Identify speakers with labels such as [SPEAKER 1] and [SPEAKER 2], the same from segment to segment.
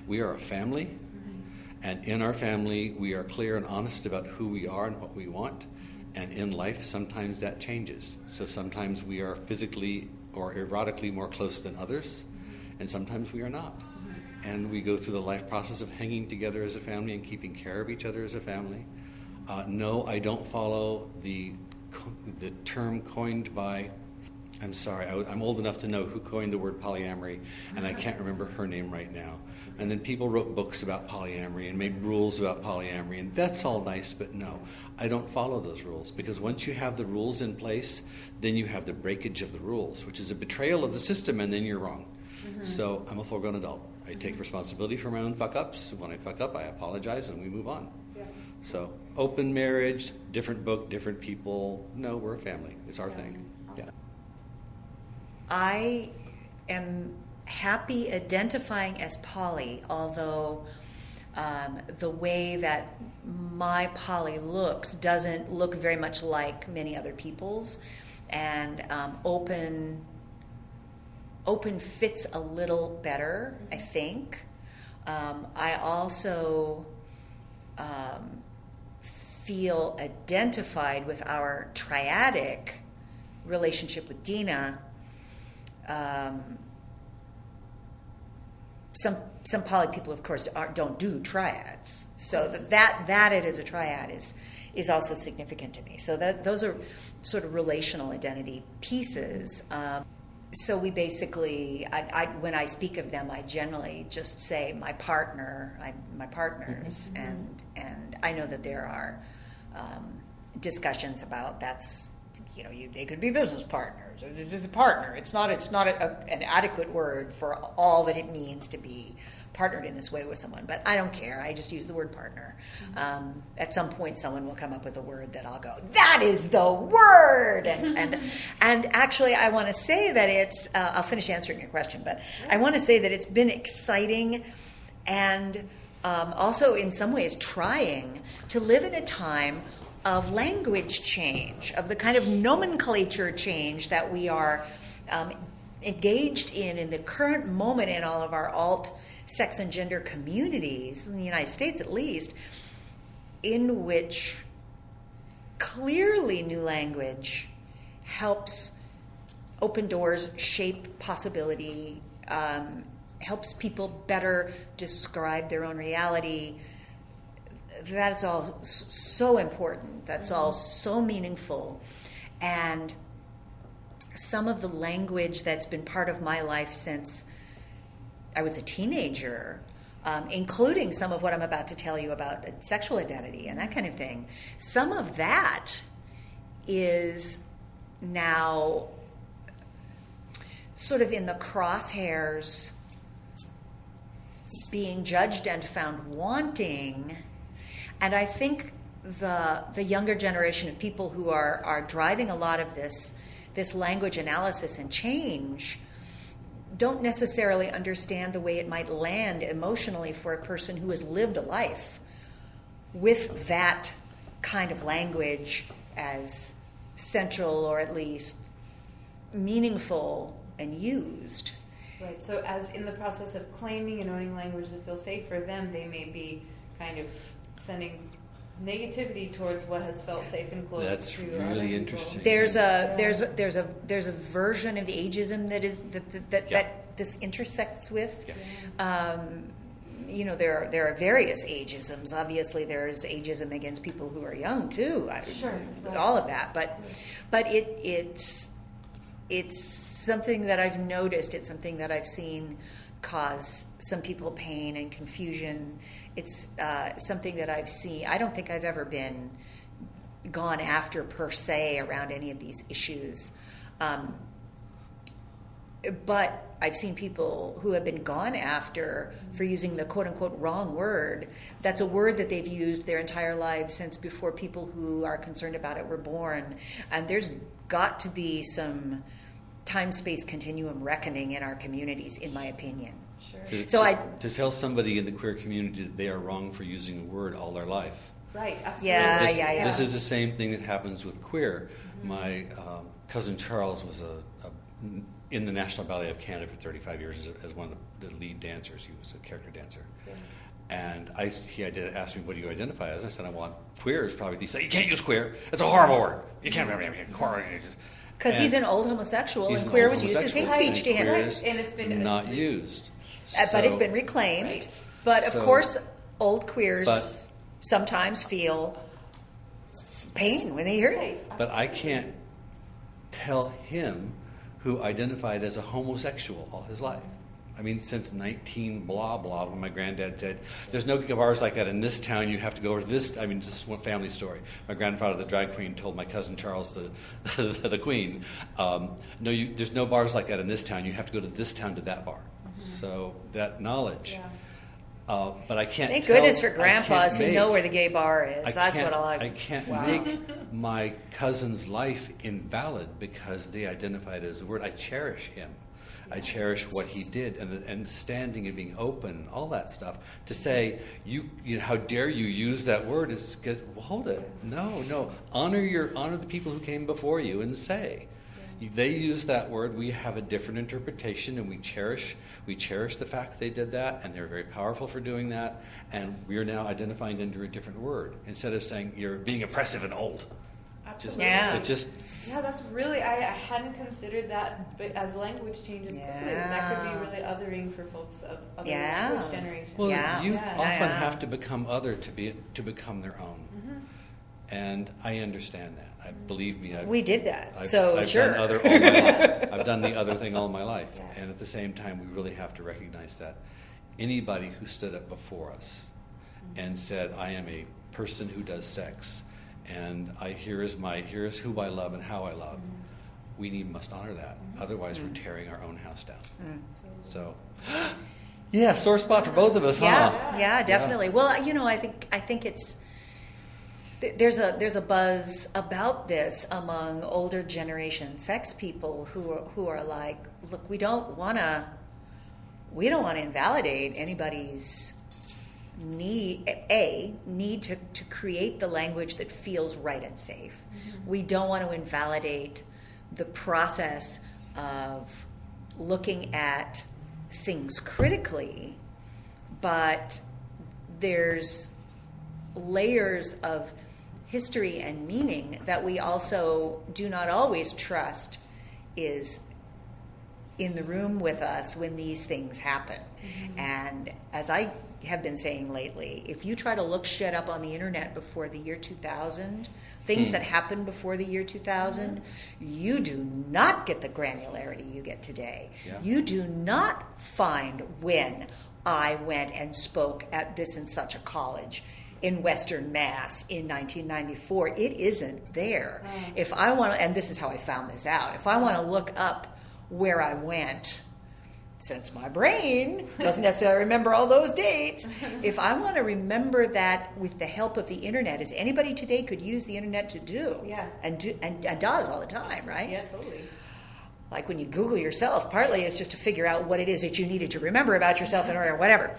[SPEAKER 1] We are a family, and in our family, we are clear and honest about who we are and what we want. And in life, sometimes that changes. So sometimes we are physically or erotically more close than others, and sometimes we are not. And we go through the life process of hanging together as a family and keeping care of each other as a family. No, I don't follow the term coined by, I'm sorry, I'm old enough to know who coined the word polyamory, and I can't remember her name right now. And then people wrote books about polyamory and made rules about polyamory, and that's all nice, but no, I don't follow those rules, because once you have the rules in place, then you have the breakage of the rules, which is a betrayal of the system, and then you're wrong. So I'm a full-grown adult. I take responsibility for my own fuck-ups. When I fuck up, I apologize, and we move on. Yeah. So open marriage, different book, different people. No, we're a family. It's our thing. Awesome. Yeah.
[SPEAKER 2] I am happy identifying as poly, although the way that my poly looks doesn't look very much like many other people's, and open fits a little better, I think. I also feel identified with our triadic relationship with Dina. Some poly people, of course, don't do triads, so that it is a triad is also significant to me. So those are sort of relational identity pieces. So we basically, when I speak of them, I generally just say my partners, and I know that there are discussions about they could be business partners. It's a partner. It's not an adequate word for all that it means to be partnered in this way with someone. But I don't care. I just use the word partner. At some point, someone will come up with a word that I'll go, that is the word. And actually, I want to say that it's. I'll finish answering your question, but I want to say that it's been exciting and also in some ways trying to live in a time of language change, of the kind of nomenclature change that we are engaged in the current moment in all of our alt sex and gender communities, in the United States at least, in which clearly new language helps open doors, shape possibility, helps people better describe their own reality. That's all so important. That's all so meaningful. And some of the language that's been part of my life since I was a teenager, including some of what I'm about to tell you about sexual identity and that kind of thing, some of that is now sort of in the crosshairs, being judged and found wanting. And I think the younger generation of people who are driving a lot of this language analysis and change don't necessarily understand the way it might land emotionally for a person who has lived a life with that kind of language as central or at least meaningful and used.
[SPEAKER 3] Right, so as in the process of claiming and owning language that feels safe for them, they may be kind of sending negativity towards what has felt safe and close.
[SPEAKER 1] That's
[SPEAKER 3] to
[SPEAKER 1] really interesting.
[SPEAKER 2] There's a version of ageism that this intersects with. Yeah. There are various ageisms. Obviously, there's ageism against people who are young too.
[SPEAKER 3] Sure,
[SPEAKER 2] all of that, but it's something that I've noticed. It's something that I've seen cause some people pain and confusion. It's something that I've seen. I don't think I've ever been gone after per se around any of these issues. But I've seen people who have been gone after for using the quote-unquote wrong word. That's a word that they've used their entire lives since before people who are concerned about it were born. And there's got to be some time-space continuum reckoning in our communities, in my opinion.
[SPEAKER 3] Sure.
[SPEAKER 1] To tell somebody in the queer community that they are wrong for using a word all their life.
[SPEAKER 3] Right, absolutely.
[SPEAKER 1] This is the same thing that happens with queer. Mm-hmm. My cousin Charles was in the National Ballet of Canada for 35 years as one of the lead dancers. He was a character dancer.
[SPEAKER 3] Yeah.
[SPEAKER 1] And he asked me, what do you identify as? I said, I want queer is probably, he said, you can't use queer. It's a horrible word. You can't.
[SPEAKER 2] Because he's an old homosexual, and queer was used as hate speech to him.
[SPEAKER 1] And it's been not used.
[SPEAKER 2] But it's been reclaimed.
[SPEAKER 3] Right.
[SPEAKER 2] But of course, old queers sometimes feel pain when they hear it.
[SPEAKER 1] But I can't tell him who identified as a homosexual all his life. I mean, since 19 blah blah, when my granddad said, "There's no bars like that in this town. You have to go over to this." I mean, this is one family story. My grandfather, the drag queen, told my cousin Charles, the queen, there's no bars like that in this town. You have to go to this town to that bar. Mm-hmm. So that knowledge. Yeah. But I can't.
[SPEAKER 2] Thank goodness for grandpas who know where the gay bar is. That's what I like.
[SPEAKER 1] I can't make my cousin's life invalid because they identified as a word. I cherish him. I cherish what he did, and standing and being open, all that stuff. To say you how dare you use that word is hold it. No. Honor the people who came before you and say. They use that word. We have a different interpretation, and we cherish the fact that they did that, and they're very powerful for doing that. And we are now identifying under a different word instead of saying you're being oppressive and old.
[SPEAKER 3] Absolutely. That's really I hadn't considered that, but as language changes quickly, that could be really othering for folks of other language generations.
[SPEAKER 1] Well, youth often have to become other to become their own. Mm-hmm. And I understand that. Believe me,
[SPEAKER 2] we did that.
[SPEAKER 1] I've
[SPEAKER 2] sure.
[SPEAKER 1] done other all my life. I've done the other thing all my life. Yeah. And at the same time, we really have to recognize that anybody who stood up before us and said, "I am a person who does sex, and here is who I love and how I love," we must honor that. Otherwise, we're tearing our own house down. So, sore spot for both of us, huh?
[SPEAKER 2] Yeah, definitely. Yeah. Well, I think it's. There's a buzz about this among older generation sex people who are like, look, we don't want to invalidate anybody's need to create the language that feels right and safe. Mm-hmm. We don't want to invalidate the process of looking at things critically, but there's layers of history and meaning that we also do not always trust is in the room with us when these things happen. Mm-hmm. And as I have been saying lately, if you try to look shit up on the internet before the year 2000, things that happened before the year 2000, you do not get the granularity you get today. Yeah. You do not find when I went and spoke at this and such a college in Western Mass in 1994. It isn't there. If I want to, and this is how I found this out, if I want to look up where I went, since my brain doesn't necessarily remember all those dates, if I want to remember that with the help of the internet, as anybody today could use the internet to do, and does all the time, right?
[SPEAKER 3] Yeah, totally.
[SPEAKER 2] Like when you Google yourself, partly it's just to figure out what it is that you needed to remember about yourself in order, whatever.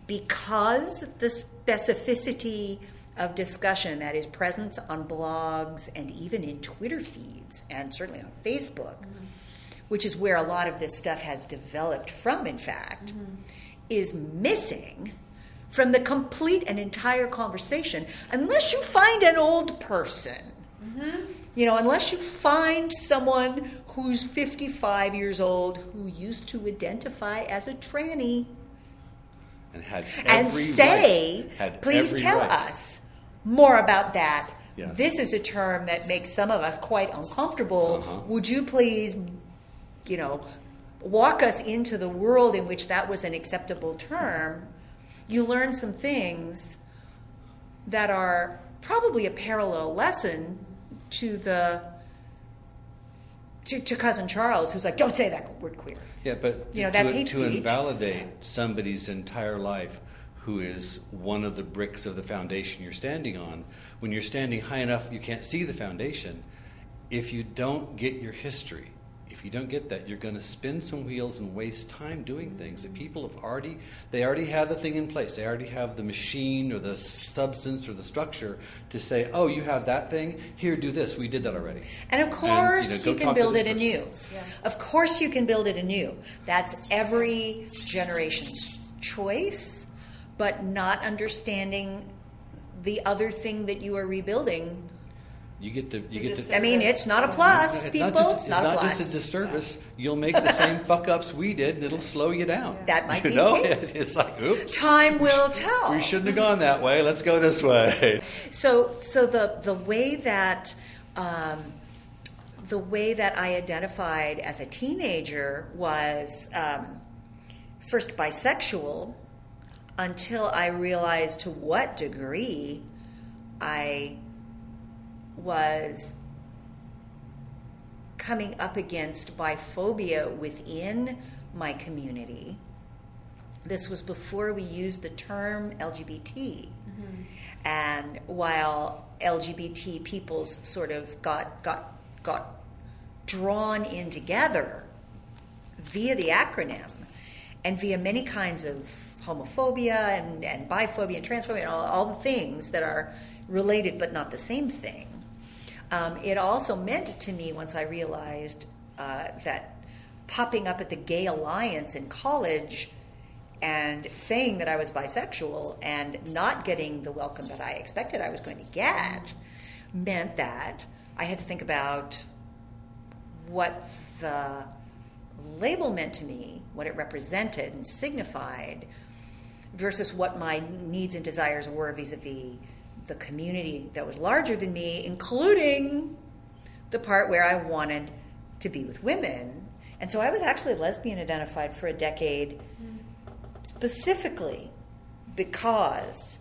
[SPEAKER 2] Because the specificity of discussion that is present on blogs and even in Twitter feeds and certainly on Facebook, which is where a lot of this stuff has developed from, in fact, is missing from the complete and entire conversation unless you find an old person. Unless you find someone who's 55 years old who used to identify as a tranny.
[SPEAKER 1] And say,
[SPEAKER 2] please tell us more about that. Yeah. This is a term that makes some of us quite uncomfortable. Would you please, walk us into the world in which that was an acceptable term? You learn some things that are probably a parallel lesson to Cousin Charles, who's like, don't say that word queer.
[SPEAKER 1] Yeah, but
[SPEAKER 2] that's hate
[SPEAKER 1] to
[SPEAKER 2] speech.
[SPEAKER 1] Invalidate somebody's entire life who is one of the bricks of the foundation you're standing on, when you're standing high enough you can't see the foundation, if you don't get your history, If you don't get that, you're going to spin some wheels and waste time doing things that people have already have the thing in place. They already have the machine or the substance or the structure to say, oh, you have that thing, here, do this. We did that already.
[SPEAKER 2] And of course, you can build it anew.
[SPEAKER 3] Yeah.
[SPEAKER 2] Of course, you can build it anew. That's every generation's choice, but not understanding the other thing that you are rebuilding.
[SPEAKER 1] You get to.
[SPEAKER 2] I mean, it's not a plus, people. It's not a plus.
[SPEAKER 1] Not just a disservice. You'll make the same fuck ups we did, and it'll slow you down.
[SPEAKER 2] That might be the case.
[SPEAKER 1] It's like, oops.
[SPEAKER 2] Time will tell.
[SPEAKER 1] We shouldn't have gone that way. Let's go this way.
[SPEAKER 2] So the way that I identified as a teenager was first bisexual, until I realized to what degree I was coming up against biphobia within my community. This was before we used the term LGBT. Mm-hmm. And while LGBT peoples sort of got drawn in together via the acronym and via many kinds of homophobia and biphobia and transphobia and all the things that are related but not the same thing. It also meant to me, once I realized that popping up at the Gay Alliance in college and saying that I was bisexual and not getting the welcome that I expected I was going to get meant that I had to think about what the label meant to me, what it represented and signified, versus what my needs and desires were vis-a-vis the community that was larger than me, including the part where I wanted to be with women. And so I was actually lesbian identified for a decade, specifically because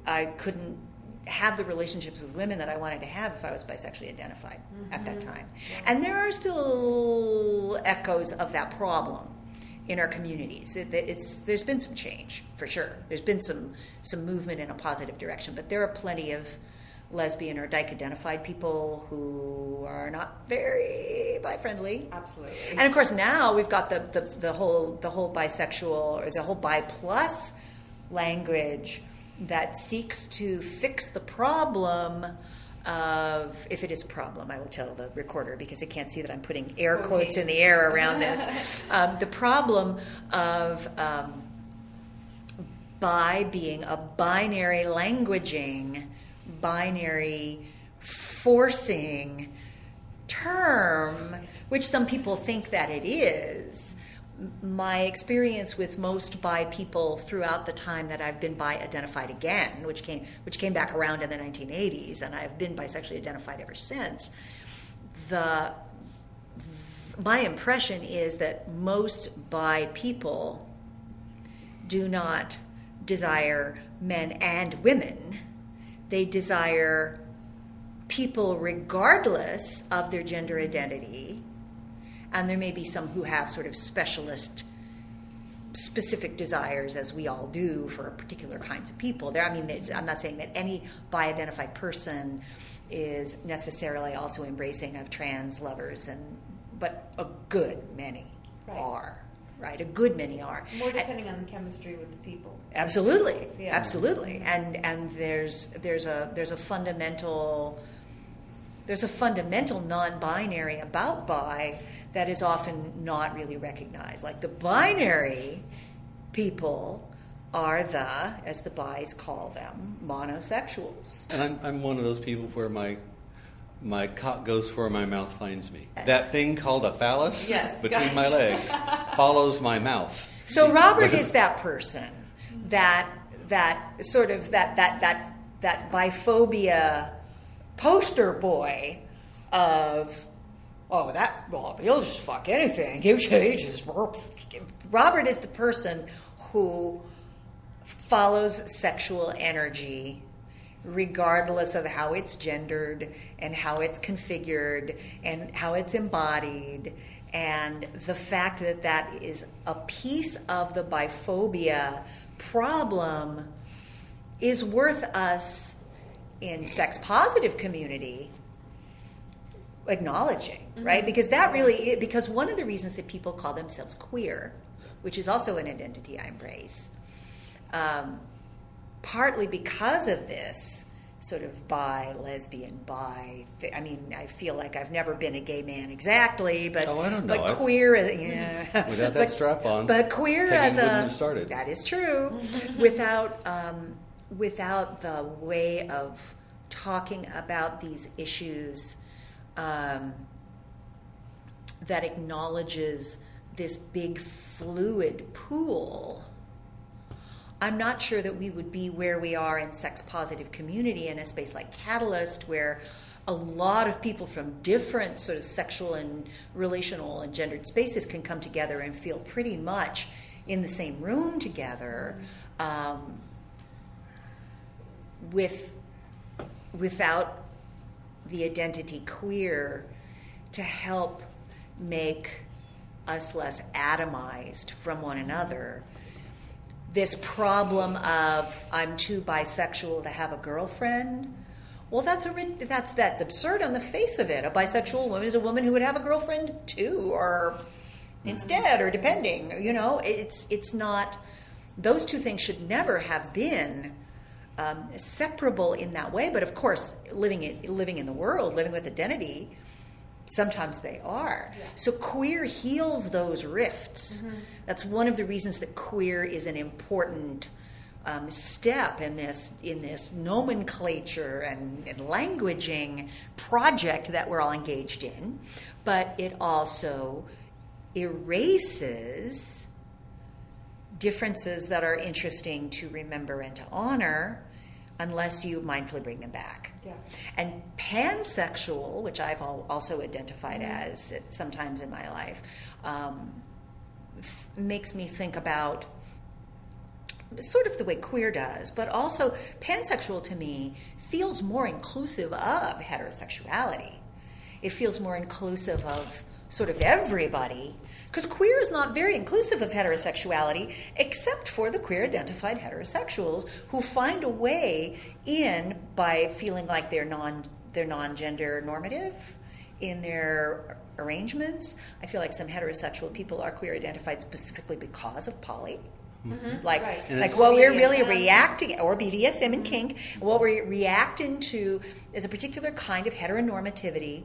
[SPEAKER 2] I couldn't have the relationships with women that I wanted to have if I was bisexually identified at that time. Yeah. And there are still echoes of that problem in our communities. There's been some change, for sure. There's been some movement in a positive direction, but there are plenty of lesbian or dyke identified people who are not very bi-friendly.
[SPEAKER 3] Absolutely.
[SPEAKER 2] And of course now we've got the whole bisexual or the whole bi-plus language that seeks to fix the problem of, if it is a problem, I will tell the recorder because it can't see that I'm putting air quotes in the air around this. The problem of bi being a binary languaging, binary forcing term, which some people think that it is. My experience with most bi people throughout the time that I've been bi identified again, which came back around in the 1980s, and I've been bisexually identified ever since. My impression is that most bi people do not desire men and women. They desire people regardless of their gender identity. And there may be some who have sort of specific desires, as we all do for particular kinds of people. I'm not saying that any bi-identified person is necessarily also embracing of trans lovers, but a good many are. Right, a good many are.
[SPEAKER 3] More depending on the chemistry with the people.
[SPEAKER 2] Absolutely,
[SPEAKER 3] yeah.
[SPEAKER 2] Absolutely, and there's a fundamental non-binary about bi that is often not really recognized. Like the binary people are as the bis call them, monosexuals.
[SPEAKER 1] And I'm one of those people where my cock goes where my mouth finds me. That thing called a phallus between my legs follows my mouth.
[SPEAKER 2] So Robert is that person that biphobia poster boy of, he'll just fuck anything. Robert is the person who follows sexual energy regardless of how it's gendered and how it's configured and how it's embodied. And the fact that is a piece of the biphobia problem is worth us in sex-positive community acknowledging, right? Because because one of the reasons that people call themselves queer, which is also an identity I embrace, partly because of this sort of lesbian, I feel like I've never been a gay man exactly, but
[SPEAKER 1] I don't know.
[SPEAKER 2] But queer, yeah.
[SPEAKER 1] Without that strap on,
[SPEAKER 2] but queer
[SPEAKER 1] Peggy
[SPEAKER 2] as
[SPEAKER 1] wouldn't have started.
[SPEAKER 2] That is true. without the way of talking about these issues that acknowledges this big fluid pool, I'm not sure that we would be where we are in sex-positive community in a space like Catalyst, where a lot of people from different sort of sexual and relational and gendered spaces can come together and feel pretty much in the same room together, without the identity queer to help make us less atomized from one another. This problem of I'm too bisexual to have a girlfriend, well, that's absurd on the face of it. A bisexual woman is a woman who would have a girlfriend too, or instead, or depending. It's not. Those two things should never have been separable in that way. But of course, living in the world, living with identity, sometimes they are. Yeah. So queer heals those rifts. Mm-hmm. That's one of the reasons that queer is an important step in this nomenclature and languaging project that we're all engaged in. But it also erases differences that are interesting to remember and to honor, unless you mindfully bring them back. Yeah. And pansexual, which I've also identified as sometimes in my life, makes me think about sort of the way queer does, but also pansexual to me feels more inclusive of heterosexuality. It feels more inclusive of sort of everybody, because queer is not very inclusive of heterosexuality, except for the queer-identified heterosexuals who find a way in by feeling like they're non-gender normative in their arrangements. I feel like some heterosexual people are queer-identified specifically because of poly. Mm-hmm. Like what we're really reacting, or BDSM and kink, what we're reacting to is a particular kind of heteronormativity.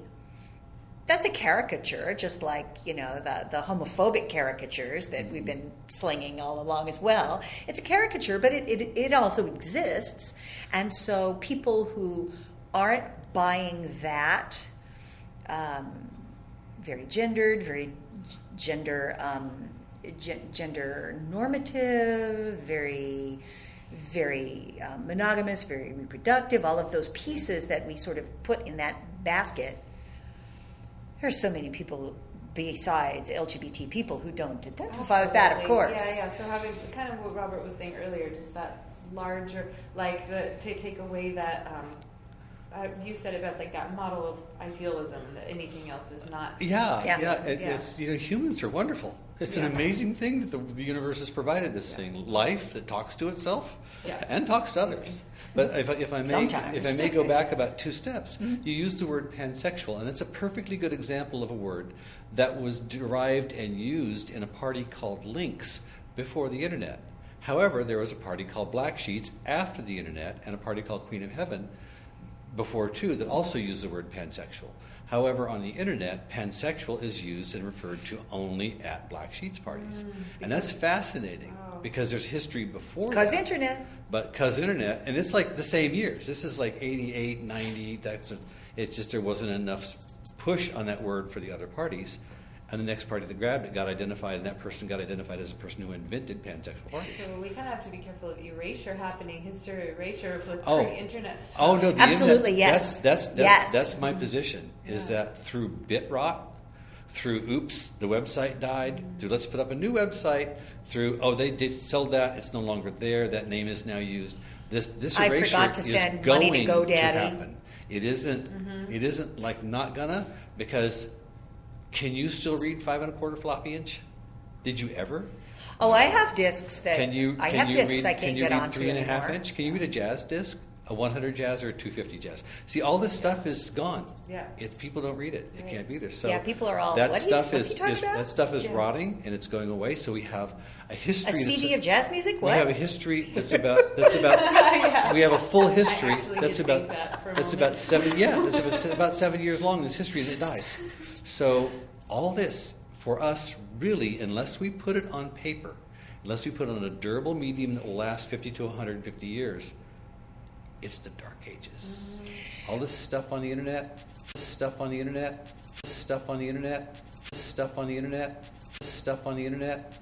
[SPEAKER 2] That's a caricature, just like, the homophobic caricatures that we've been slinging all along as well. It's a caricature, but it also exists. And so people who aren't buying that very gendered, very gender normative, very, very monogamous, very reproductive, all of those pieces that we sort of put in that basket. There's so many people besides LGBT people who don't identify with that, of course.
[SPEAKER 3] Yeah. So having kind of what Robert was saying earlier, just that larger, like to take away that, you said it best, like that model of idealism, that anything else is not.
[SPEAKER 1] It's humans are wonderful. It's an amazing thing that the universe has provided us thing, life that talks to itself and talks to others. But if I may go back about 2 steps, you used the word pansexual, and it's a perfectly good example of a word that was derived and used in a party called Lynx before the internet. However, there was a party called Black Sheets after the internet, and a party called Queen of Heaven before too that also used the word pansexual. However, on the internet, pansexual is used and referred to only at Black Sheets parties. And that's fascinating because there's history before that. Because internet. And it's like the same years. This is like 88, 90. There wasn't enough push on that word for the other parties. And the next party that grabbed it got identified, and that person got identified as a person who invented pansexual parties.
[SPEAKER 3] So we kind of have to be careful of erasure happening, history erasure with pre-internet stuff.
[SPEAKER 1] Oh no,
[SPEAKER 2] absolutely,
[SPEAKER 1] internet,
[SPEAKER 2] yes.
[SPEAKER 1] That's my position. Is that through bit rot, through oops, the website died, through let's put up a new website, through they did sell that, it's no longer there, that name is now used. This erasure
[SPEAKER 2] I forgot to send
[SPEAKER 1] is going
[SPEAKER 2] money to GoDaddy.
[SPEAKER 1] To happen. It isn't like not gonna, because can you still read 5 1/4 floppy inch? Did you ever?
[SPEAKER 2] Oh, I have discs that
[SPEAKER 1] I can't
[SPEAKER 2] read
[SPEAKER 1] get onto
[SPEAKER 2] 3 1/2
[SPEAKER 1] inch? Can you read a jazz disc? A 100 jazz or a 250 jazz. See, all this stuff is gone.
[SPEAKER 3] Yeah.
[SPEAKER 1] If people don't read it, it can't be there. So
[SPEAKER 2] Yeah, people are all,
[SPEAKER 1] that
[SPEAKER 2] what's he talking about?
[SPEAKER 1] That stuff is rotting and it's going away. So we have a history.
[SPEAKER 2] A CD of jazz music? What?
[SPEAKER 1] We have a history that's about
[SPEAKER 3] Yeah.
[SPEAKER 1] We have a full history
[SPEAKER 3] I actually
[SPEAKER 1] that's
[SPEAKER 3] did
[SPEAKER 1] about
[SPEAKER 3] think that for a
[SPEAKER 1] that's
[SPEAKER 3] moment.
[SPEAKER 1] about 7 yeah that's about 7 years long in this history, and it dies. So all this for us really, unless we put it on paper, unless we put it on a durable medium that will last 50 to 150 years, it's the Dark Ages. All this stuff on the internet, stuff on the internet, stuff on the internet, stuff on the internet, stuff on the internet.